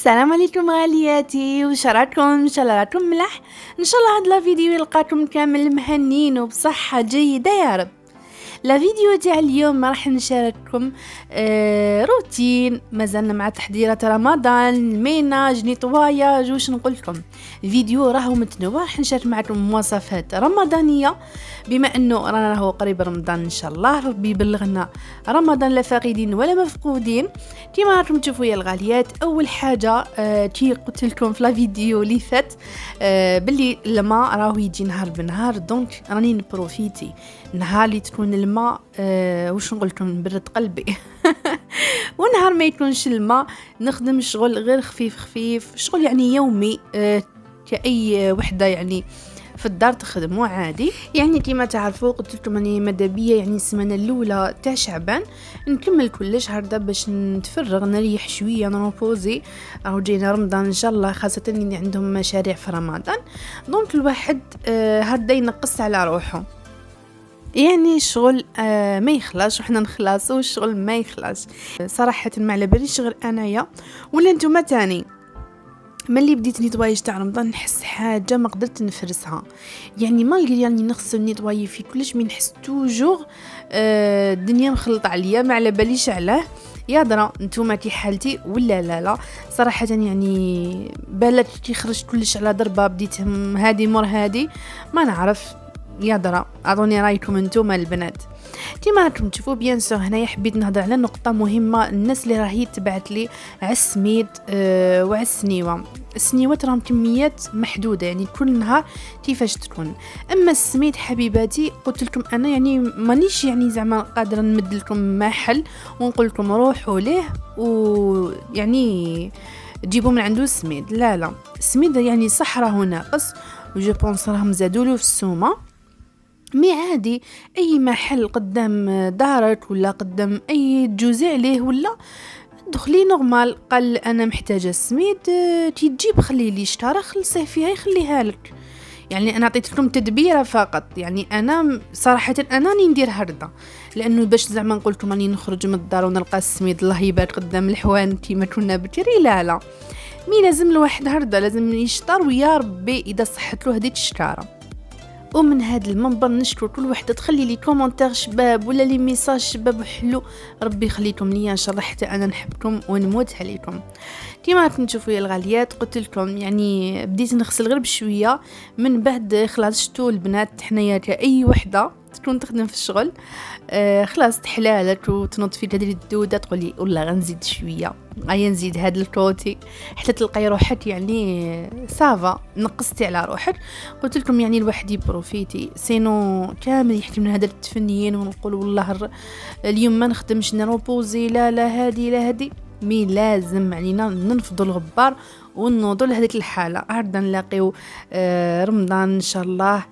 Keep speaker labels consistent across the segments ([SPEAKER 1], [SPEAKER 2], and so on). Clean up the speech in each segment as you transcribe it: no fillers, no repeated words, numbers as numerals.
[SPEAKER 1] السلام عليكم غالياتي، واش راكم؟ ان شاء الله راكم ملاح. ان شاء الله هاد لا فيديو يلقاكم كامل مهنين وبصحه جيده يا رب. لا فيديو تاع اليوم راح نشارككم روتين مازلنا مع تحضيرات رمضان، الميناج، نيطواياج، واش نقول لكم. الفيديو راهو متنوع، راح نشارك معكم مواصفات رمضانيه بما انه راهو قريب رمضان. ان شاء الله ربي يبلغنا رمضان لا فاقدين ولا مفقودين. كيما راكم تشوفوا يا الغاليات، اول حاجه كي قلت لكم في لا فيديو اللي فات باللي الماء راهو يجي نهار بنهار، دونك راني نبروفيتي نهار اللي تكون الماء واش نقول لكم نبرد قلبي ونهار ما يكونش الماء نخدم شغل غير خفيف شغل يعني يومي كأي وحده يعني في الدار تخدموا عادي. يعني كما تعرفوا قلت لكم اني ماذا بيا يعني السمانه الاولى تاع شعبان نكمل كلش هردا باش نتفرغ نريح شويه نروبوزي. راهو جينا رمضان ان شاء الله، خاصه اللي عندهم مشاريع في رمضان، دونك الواحد هردا ينقص على روحه، يعني الشغل ما يخلاص وحنا نخلص والشغل ما يخلاص صراحه. ما على باليش غير انايا ولا نتوما تاني. ملي بديت نيطوايج تاع رمضان نحس حاجه ما قدرت نفرسها، يعني ما نلقى يعني نغسل نيطواي في كلش، من نحس توجور الدنيا مخلطه عليا، ما على باليش علاه. يا درا نتوما كي حالتي ولا لا صراحه، يعني بالك كي خرج كلش على ضربه بديت هادي مر هادي ما نعرف. يا درا اعطوني رايكم نتوما البنات. كيما راكم تشوفوا بيان سور هنايا حبيت نهضر على نقطه مهمه. الناس اللي راهي تبعت لي على السميد وعلى السنيوه. السنيوات راهم كميات محدوده يعني كل نهار كيفاش تكون. اما السميد حبيباتي قلت لكم انا يعني مانيش يعني زعما قادره نمد لكم محل ونقول لكم روحوا ليه ويعني تجيبوا من عنده السميد. لا السميد يعني صح راهو ناقص، وجو بونس راهم زادولو في السومه. مي عادي اي محل قدام دارك ولا قدام اي تجوزي عليه ولا دخلي نورمال قال انا محتاجه السميد كي تجيب خلي لي اشترى خلصيه فيها يخليها لك. يعني انا عطيت لكم تدبيره فقط، يعني انا صراحه انا راني ندير هرده لانه باش زعما نقول لكم راني نخرج من الدار ونلقى السميد الله يبارك قدام الحوان كيما كنا بكري. لا مي لازم الواحد هرده لازم يشتر، ويا ربي اذا صحت له هذه الشكاره. ومن هذا المنبر نشكر كل وحده تخلي لي كومونتير شباب ولا لي ميساج شباب حلو، ربي يخليكم ليا ان شاء الله حتى انا نحبكم ونموت عليكم. كيما راكم تشوفوا يا الغاليات قلت لكم يعني بديت نغسل غير بشويه، من بعد خلاص شتو البنات حنايا كاي وحده تكون تخدم في الشغل خلاص تحلالك وتنوض في هذه الدوده تقولي والله غنزيد شويه غير نزيد هذا الكوتي حتى تلقاي روحك يعني صافا نقصتي على روحك. قلت لكم يعني الواحد يبروفيتي سينو كامل يحكي من هذا التفنيين ونقول والله اليوم ما نخدمش نروبوزي لا هذه مي لازم علينا ننفضوا الغبار ونوضوا لهذيك الحاله هردا نلاقيو رمضان ان شاء الله.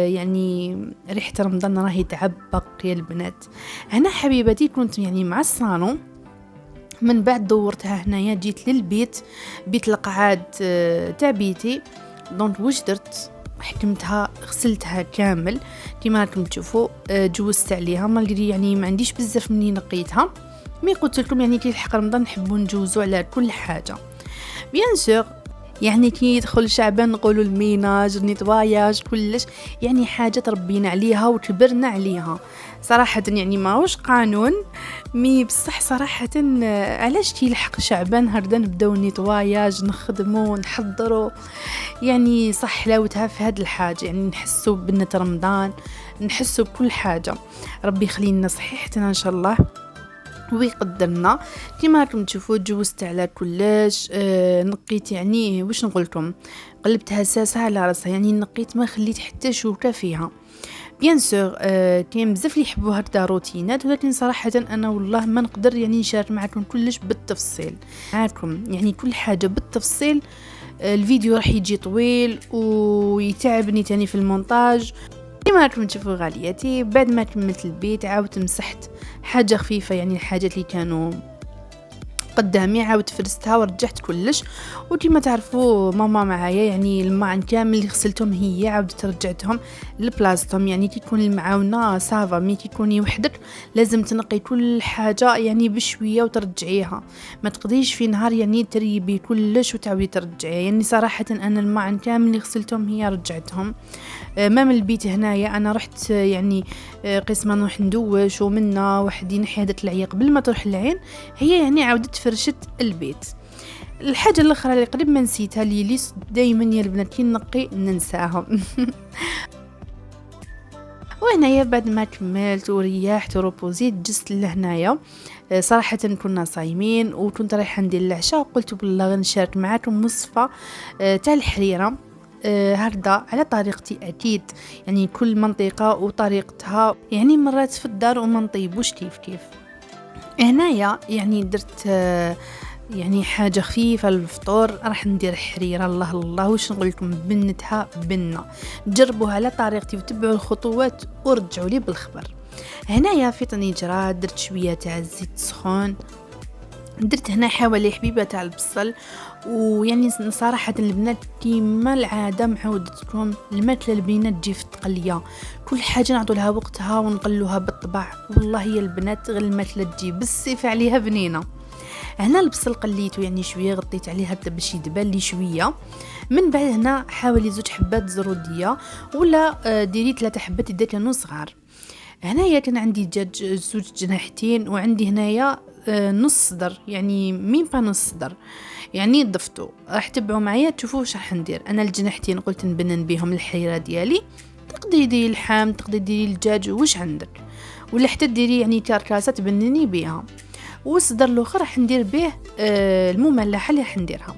[SPEAKER 1] يعني ريحه رمضان راهي تعبق يا البنات. هنا حبيبتي كنت يعني مع الصالون، من بعد دورتها هنايا جيت للبيت بيت القعاد تاع بيتي. دونك واش درت حكمتها غسلتها كامل كيما راكم تشوفوا جوزت عليها ما يعني ما عنديش بزاف مني نقيتها. مي قلت لكم يعني كي الحق رمضان نحبوا نجوزوا على كل حاجه بيان سور. يعني كي يدخل شعبان نقولوا الميناج النيطواياج كلش يعني حاجه تربينا عليها وكبرنا عليها صراحه، يعني ماهوش قانون مي بصح صراحه. علاش تيلحق شعبان هردا نبداو النيطواياج نخدموا نحضروا، يعني صح حلاوتها في هاد الحاجه، يعني نحسوا بنة رمضان نحسوا بكل حاجه. ربي يخلينا صحيحتنا ان شاء الله ويقدرنا. كيما راكم تشوفوا جوزت على كلش نقيت يعني واش نقول لكم قلبتها ساسه على راسها، يعني نقيت ما خليت حتى شوكه فيها. بيان سور كاين بزاف اللي يحبوا هكذا روتينات، ولكن صراحه انا والله ما نقدر يعني نشارك معكم كلش بالتفصيل معكم يعني كل حاجه بالتفصيل. الفيديو راح يجي طويل ويتعبني تاني في المونتاج. كما راكم تشوفوا غالياتي بعد ما كملت البيت عاودت مسحت حاجه خفيفه، يعني الحاجات اللي كانوا قدامي عاود فرستها ورجعت كلش. وديما تعرفوا ماما معايا يعني الماعن كامل اللي غسلتهم هي عاودت رجعتهم لبلاصتهم. يعني كي تكون المعاونه صافا، مي كي تكوني وحدك لازم تنقي كل حاجه يعني بشويه وترجعيها، ما تقضيش في نهار يعني تريبي كلش وتعاودي ترجعيها. يعني صراحه انا الماعن كامل اللي غسلتهم هي رجعتهم. ما من البيت هنايا انا رحت يعني قسمه نروح ندوش ومنا وحدي نحي هذا العيا قبل ما تروح العين، هي يعني عاودت فرشت البيت. الحاجه الاخرى اللي قريب ما نسيتها لي دائما يا البنات كي نقي ننساها. وهنايا بعد ما كملت وريحت وروبوزيت جست لهنايا. صراحة كنا صايمين وكنت رايحة ندير العشاء وقلت بالله غنشارك معاكم وصفة تاع الحريرة هكذا على طريقتي أكيد. يعني كل منطقة وطريقتها، يعني مرات في الدار وما نطيبوش كيف. هنايا يعني درت يعني حاجة خفيفة للفطور، راح ندير حريرة. الله واش نقول لكم، بنتها بنة. جربوها على طريقتي وتبعوا الخطوات ورجعوا لي بالخبر. هنايا في طنجرة درت شوية تاع الزيت سخون، درت هنا حوالي حبيبة تاع البصل. ويعني صراحة البنات كيما العادة معودتكم الماكلة البنينة تجي في التقلية، كل حاجة نعطوا لها وقتها ونقلوها بالطبع. والله يا البنات غير الماكلة تجي بالسيف عليها بنينة. هنا البصل قليته يعني شويه، غطيت عليه هكذا باش يدبل لي شويه. من بعد هنا حوالي 2 حبات زروديه ولا ديري 3 حبات اذا كانوا صغار. هنايا كان عندي دجاج 2 جناحتين، وعندي هنايا نص صدر، يعني مين با نص صدر يعني ضفتو. راح تبعوا معايا تشوفوا واش راح ندير. انا الجناحتين قلت نبنن بهم الحريره ديالي، تقدري ديري اللحم، تقدري ديري الدجاج واش عندك، ولا حتى ديري يعني كركاسه تبنني بها. والصدر الاخر راح ندير به المملحه اللي راح نديرها.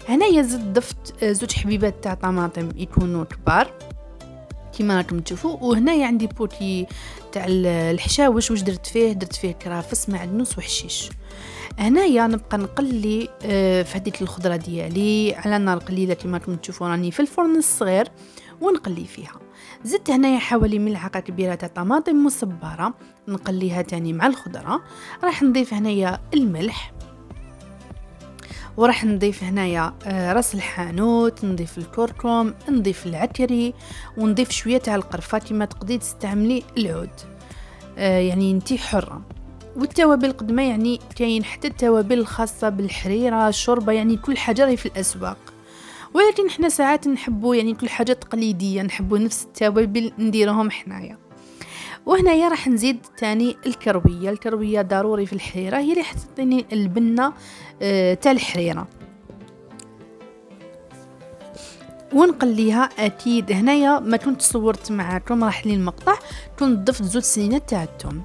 [SPEAKER 1] هنايا ضفت 2 حبيبات تاع طماطم يكونوا كبار كيما راكم تشوفوا. وهنايا عندي بوتي تاع الحشاوش، واش درت فيه كرافس معدنوس وحشيش. هنايا نبقى نقلي في هذيك الخضره ديالي على نار قليله كيما راكم تشوفوا، راني في الفرن الصغير ونقلي فيها. زدت هنايا حوالي ملعقه كبيره تاع طماطم مصبره نقليها تاني مع الخضره. راح نضيف هنايا الملح، وراح نضيف هنايا راس الحانوت، نضيف الكركم، نضيف العكري، ونضيف شويه تاع القرفه كيما تقدري تستعملي العود، يعني انتي حره. والتوابل قدمه يعني كاين حتى التوابل الخاصه بالحريره، الشوربه، يعني كل حاجه راهي في الاسواق. ولكن احنا ساعات نحبوا يعني كل حاجه تقليديه، نحبوا نفس التوابل نديرهم حنايا. وهنايا راح نزيد تاني الكرويه ضروري في الحريره، هي اللي حتعطيني البنه تاع الحريره. ونقليها اكيد. هنايا ما كنت صورت معاكم راح لي المقطع، كنت ضفت 2 سنينات تاع الثوم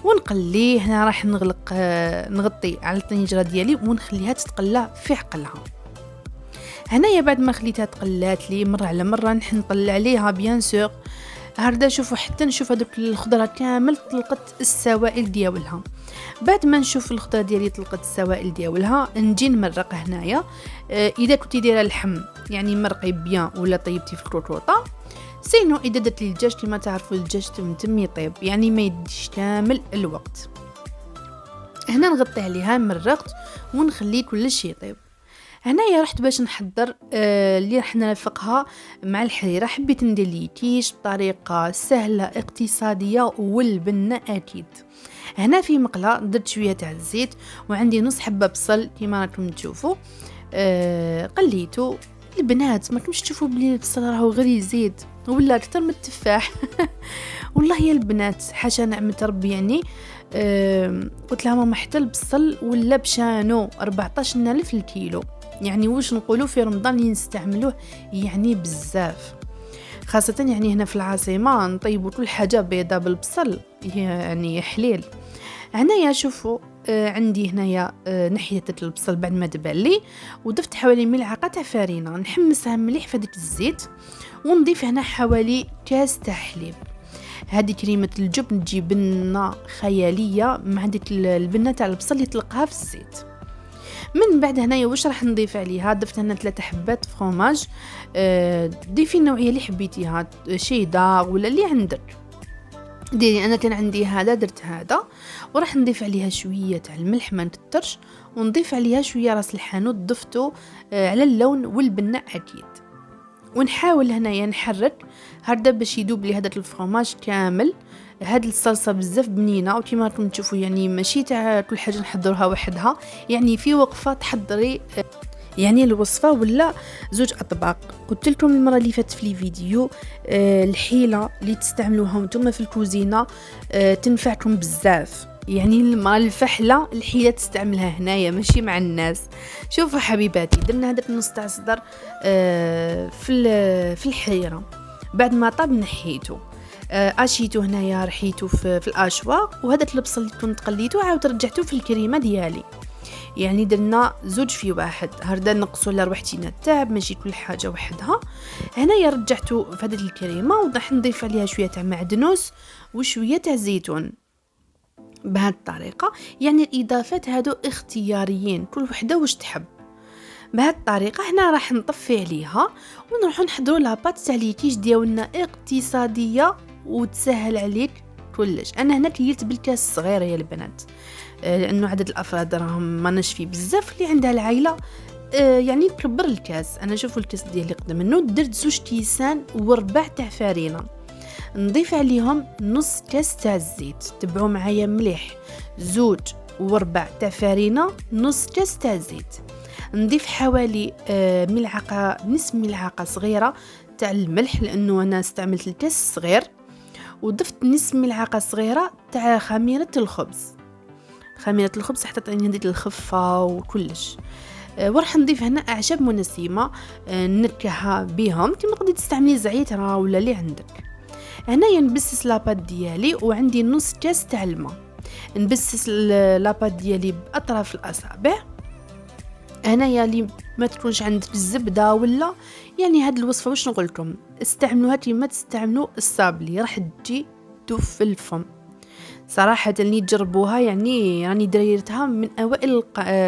[SPEAKER 1] ونقليه. هنا راح نغطي على الطنجره ديالي ونخليها تتقلى في عقلها. هنايا بعد ما خليتها تقلات لي مره على مره نطلع عليها بيان سور هكذا. شوفوا حتى نشوف هذوك الخضره كامل طلقت السوائل ديالها. بعد ما نشوف الخضره ديالي طلقت السوائل ديالها نجي نمرق هنايا. اذا كنتي دايره اللحم يعني مرقي بيان ولا طيبتي في الكروطه. سينو اذا درت لي الدجاج كما تعرفوا الدجاج تم يطيب يعني ما يديش كامل الوقت. هنا نغطي عليها مرقت ونخلي كل شيء يطيب. هنايا رحت باش نحضر اللي راح نرافقها مع الحريره. حبيت ندير لي كيش بطريقه سهله اقتصاديه والبنه اكيد. هنا في مقله درت شويه تاع الزيت وعندي نص حبه بصل كيما راكم تشوفوا. قليته. البنات ما كنتش تشوفوا بلي البصل راهو غير يزيد ولا اكثر من التفاح. والله يا البنات حاشا نعمه ربي. يعني قلت لها ماما حتى البصل ولا بشانو 14,000 الكيلو، يعني واش نقولوا في رمضان نستعملوه يعني بزاف، خاصة يعني هنا في العاصمة نطيبوا كل حاجة بيضة بالبصل يعني حليل. هنايا شوفوا عندي هنايا نحية البصل بعد ما دبالي وضفت حوالي ملعقة تاع فرينة نحمسها مليح في ديك الزيت. ونضيف هنا حوالي كاس تاع حليب. هذه كريمة الجبن تجي بنة خيالية مع ديك البنة تاع البصل اللي تلقاها في الزيت. من بعد هنايا واش راح نضيف عليها؟ ضفت هنا 3 حبات فروماج. ضيفي النوعيه اللي حبيتيها، شيدار ولا اللي عندك. ديري انا كان عندي هذا، درت هذا وراح نضيف عليها شويه تاع الملح ما نكترش، ونضيف عليها شويه راس الحانوت ضفته على اللون والبناء اكيد. ونحاول هنايا نحرك هكذا باش يذوب لي هذا الفرomاج كامل. هاد الصلصه بزاف بنينه، وكما راكم تشوفوا يعني ماشي تاع كل حاجه نحضرها وحدها، يعني في وقفه تحضري يعني الوصفه ولا زوج اطباق. قلت لكم المره اللي فاتت في الفيديو الحيله اللي تستعملوها وانتم في الكوزينه تنفعكم بزاف. يعني المرة الفحله الحيله تستعملها هنايا ماشي مع الناس. شوفوا حبيباتي، درنا هذاك النص تاع صدر في الحريره، بعد ما طاب نحيته، اشيتو هنايا رحيتو في الاشواق، وهذاك البصل اللي كنت قليته عاود رجعته في الكريمه ديالي. يعني درنا زوج في واحد، هردا نقصوا على روحتينا التعب ماشي كل حاجه وحدها. هنايا رجعته في هذه الكريمه وراح نضيف عليها شويه تاع معدنوس وشويه تاع زيتون بهذه الطريقه. يعني الاضافات هادو اختياريين، كل وحده واش تحب. بهذه الطريقه هنا راح نطفي عليها ونروح نحضروا لاباط تاع ليكيش ديالنا اقتصاديه وتسهل عليك كلش. انا هنا كليت بالكاس صغيره يا البنات، لانه عدد الافراد راهم ما نشفي بزاف، اللي عندها العائله يعني تكبر الكاس. انا شوفوا الكاس ديالي قدام منه درت 2 كيسان وربع تاع فرينه، نضيف عليهم نص كاس تاع الزيت، تبعوا معايا مليح، 2 وربع تاع فرينه، نص كاس تاع زيت. نضيف حوالي نصف ملعقه صغيره تاع الملح، لانه انا استعملت الكاس الصغير، وضفت نصف ملعقه صغيره تاع خميره الخبز حتى تعطيني هذيك الخفه وكلش. وراح نضيف هنا اعشاب منسمه نركها بهم، كما تقدري تستعملي زعتر ولا اللي عندك. هنايا نبسس لاباط ديالي، وعندي نص كاس تاع الماء، نبسس لاباط ديالي باطراف الاصابع. هنايا اللي ما تكونش عندك الزبده ولا يعني هاد الوصفه واش نقول لكم استعملوها كيما تستعملوا الصابلي، راح تجي دوب في الفم صراحه. اللي تجربوها يعني راني دريرتها من اوائل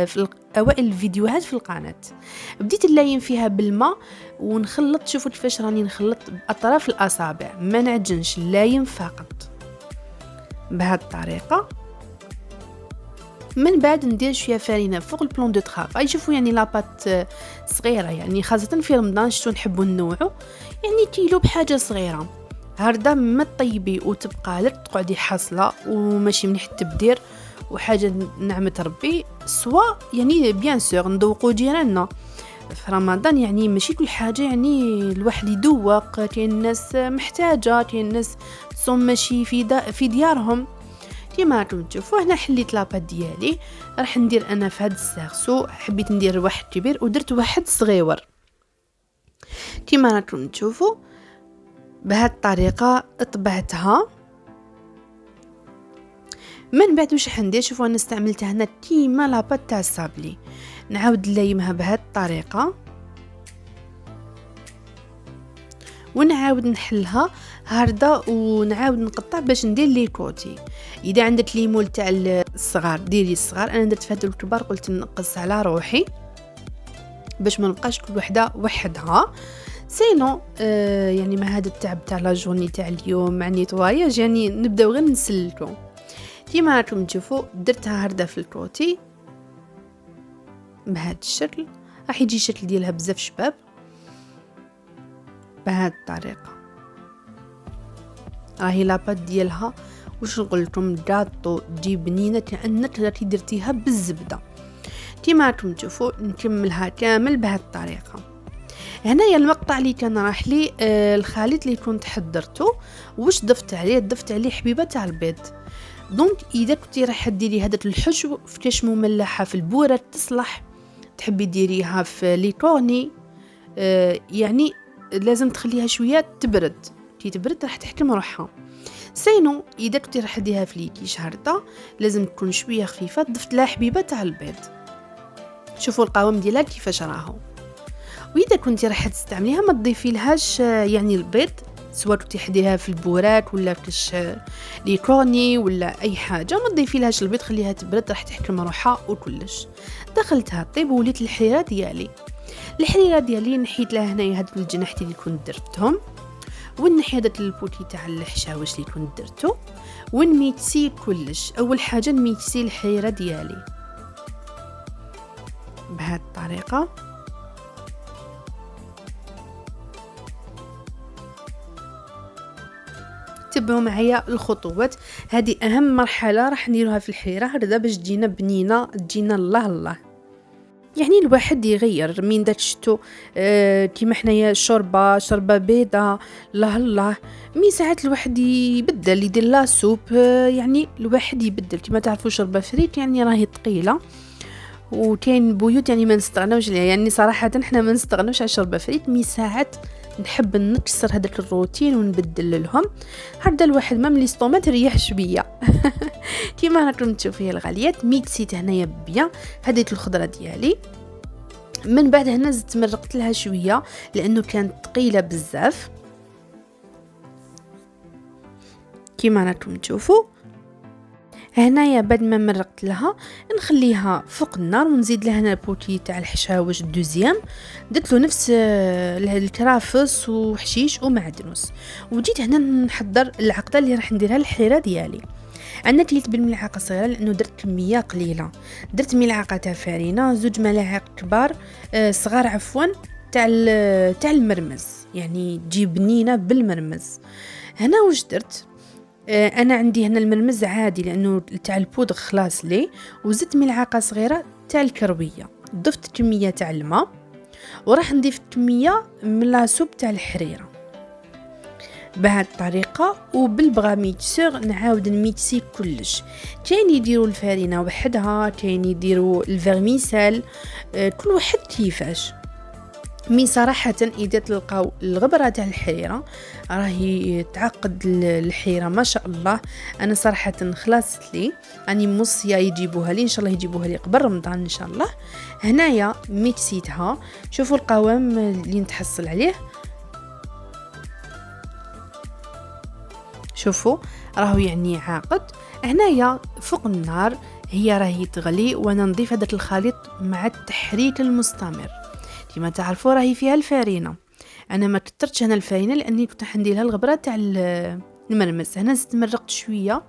[SPEAKER 1] في اوائل الفيديوهات في القناه. بديت نلاين فيها بالماء ونخلط، شوفوا كيفاش راني نخلط باطراف الاصابع، ما نعجنش، لاين فقط بهذه الطريقه. من بعد ندير شويه فرينه فوق البلون دو طرافاي. شوفوا يعني لاباط صغيره، يعني خاصه في رمضان شتو نحبوا نوعو، يعني كيلو بحاجه صغيره. هردا ما تطيبي وتبقى لك تقعدي حاصله وماشي مليح التبدير وحاجه نعمه ربي. سوا يعني بيان سور نذوقوا جيراننا في رمضان، يعني ماشي كل حاجه يعني الواحد يذوق. كاين الناس محتاجه، كاين الناس تصوم ماشي في ديارهم. كيما راكم تشوفوا هنا حليت لاباط ديالي، راح ندير انا في هذا الساغسو، حبيت ندير واحد كبير ودرت واحد صغيور. كيما راكم تشوفوا بهذه الطريقه طبعتها. من بعد واش راح ندير، شوفوا انا استعملت هنا كيما لاباط تاع الصابلي، نعاود نلايمها بهذه الطريقه ونعاود نحلها هارده، ونعاود نقطع باش ندير لي كوتي. اذا عندك ليمون تاع الصغار ديري الصغار، انا درت فهاد الكبار قلت نقص على روحي باش ما نبقاش كل وحده وحدها. سينو يعني ما هذا التعب تاع لا جورني تاع اليوم مع نيتواياج، يعني نبداو غير نسلكو. كيما راكم تشوفوا درتها هارده في الكوتي بهذا الشكل، راح يجي الشكل ديالها بزاف شباب بهذه الطريقه. راهي لاباط ديالها واش نقول لكم جاطو تجي بنينه كانك راكي درتيها بالزبده. كيما راكم تشوفوا نكملها كامل بهذه الطريقه. هنايا المقطع اللي كان راح لي الخليط اللي كنت حضرته، واش ضفت عليه حبيبه تاع البيض. دونك اذا كنتي راح ديري هذاك الحشو في كاش مملحه في البوره تصلح، تحبي ديريها في لي كورني يعني لازم تخليها شويه تبرد، كي تبرد راح تحكم روحها. سينو اذا كنتي راح ديريها في ليكيش هارده لازم تكون شويه خفيفه، ضفت لها حبيبه تاع البيض. شوفوا القوام ديالها كيفاش راهو. واذا كنتي راح تستعمليها ما تضيفي لهاش يعني البيض، سواء كنتي حديها في البوراك ولا كاش لي كورني ولا اي حاجه، ما تضيفي لهاش البيض، خليها تبرد راح تحكم روحها وكلش. دخلتها طيب وليت الحريره ديالي نحيت لها هنايا هاد الجناحتين اللي كنت درتهم، ونحي هذاك البوتي تاع الحشاوش اللي كنت درتو ونميكسي كلش. اول حاجه نميكسي الحريره ديالي بهذه الطريقه. تبعوا معايا الخطوات، هذه اهم مرحله راح نديروها في الحريره هكذا باش تجينا بنينه، تجينا الله الله. يعني الواحد يغير من داك شتو كيما حنايا شوربه بيضه الله الله. مي ساعات الواحد يبدل يدير لا سوب، يعني الواحد يبدل. كيما تعرفوا شوربه فريت يعني راهي ثقيله، وكاين بيوت يعني ما نستغناوش عليها. يعني صراحه احنا ما نستغناوش على شوربه فريت، مي ساعات نحب نكسر هذاك الروتين ونبدل لهم هذا الواحد ما ملي ستومات ريح شويه. كيما راكم تشوفوا الغاليات ميكسيت هنايا بيان هديت الخضره ديالي. من بعد هنا زدت مرقت لها شويه لانه كانت ثقيله بزاف كيما راكم تشوفوا. هنايا بعد ما مرقت لها نخليها فوق النار ونزيد لها هنا البوتي تاع الحشاوش الدوزيام. درت له نفس الكرافس وحشيش ومعدنوس. وجيت هنا نحضر العقده اللي راح نديرها للحريره ديالي. عندنا كليت بالملعقه صغيره لانه درت كميه قليله. درت ملعقه تاع فرينه، 2 ملاعق كبار صغار عفوا تاع المرمز، يعني تجيب بنينه بالمرمز. هنا واش درت؟ انا عندي هنا المرمز عادي لانه تاع البودغ خلاص لي، وزدت ملعقه صغيره تاع الكرويه. ضفت كميه تاع الماء وراح نضيف كميه من لاصوب تاع الحريره بهذه الطريقه. وبالبغا ميكسور نعاود نميكسي كلش. كاين يديروا الفارينه وحدها، كاين يديروا الفيرميسال، كل واحد كيفاش. مي صراحه اذا تلقاو الغبره تاع الحريره راهي تعقد الحريره ما شاء الله. انا صراحه خلاصت لي اني موصيه يجيبوها لي ان شاء الله، يجيبوها لي قبل رمضان ان شاء الله. هنايا ميكسيتها، شوفوا القوام اللي نتحصل عليه، شوفوا راهو يعني عاقد. هنايا فوق النار هي راهي تغلي وانا نضيف هذاك الخليط مع التحريك المستمر. كما تعرفوا راهي فيها الفارينه، انا ما كثرتش هنا الفارينه لاني كنت حندير لها الغبره تاع المرمس. هنا زدت مرقت شويه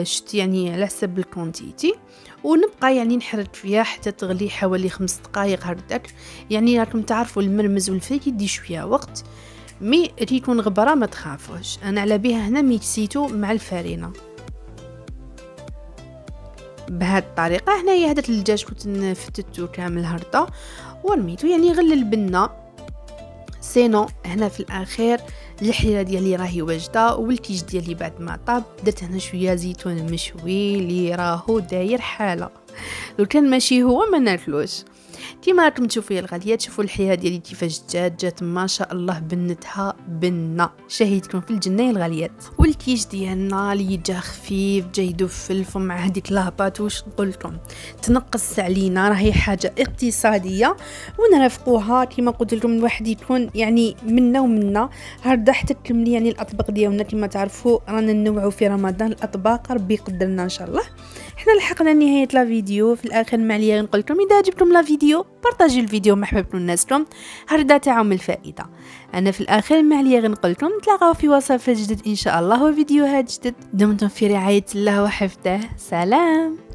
[SPEAKER 1] شت يعني على حسب الكونتيتي، ونبقى يعني نحرك فيها حتى تغلي حوالي 5 دقائق هكذاك. يعني راكم تعرفوا المرمز والفريك يدي شويه وقت، مي تكون غبره ما تخافوش. انا على بها هنا ميكسيتو مع الفارينه بهذه الطريقه. هنايا هذا الدجاج كنت نفتتو كامل هرطه ورميتو، يعني غل البنه سينو. هنا في الاخير الحريره ديالي راهي واجده، والكيش ديالي بعد ما طاب درت هنا شويه زيتون مشوي اللي راهو داير حاله. لو كان ماشي هو ما ناكلوش. كيما راكم تشوفوا يا الغاليات، شوفوا الحياه ديالي كيفاش جات ما شاء الله، بنتها بنه شهيتكم في الجنه يا الغاليات. والكيش ديالنا اللي جا خفيف جا يدوب في الفم مع هذيك لاباط، واش نقول لكم تنقص علينا، راهي حاجه اقتصاديه ونرافقوها. كيما قلت لكم الواحد يكون يعني منا ومنا هردا حتى تكملي يعني الاطباق ديالنا. كيما تعرفوا رانا ننوعوا في رمضان الاطباق، ربي يقدرنا ان شاء الله. احنا لحقنا نهايه لا فيديو. في الاخر ما عليا نقول لكم اذا عجبكم لا فيديو بارطاجي الفيديو مع حبابكم الناسكم، هردا تاعهم الفائده. انا في الاخر ما عليا نقول لكم نتلاقاو في وصفات جدد ان شاء الله وفيديوهات جدد. دمتم في رعايه الله وحفظه. سلام.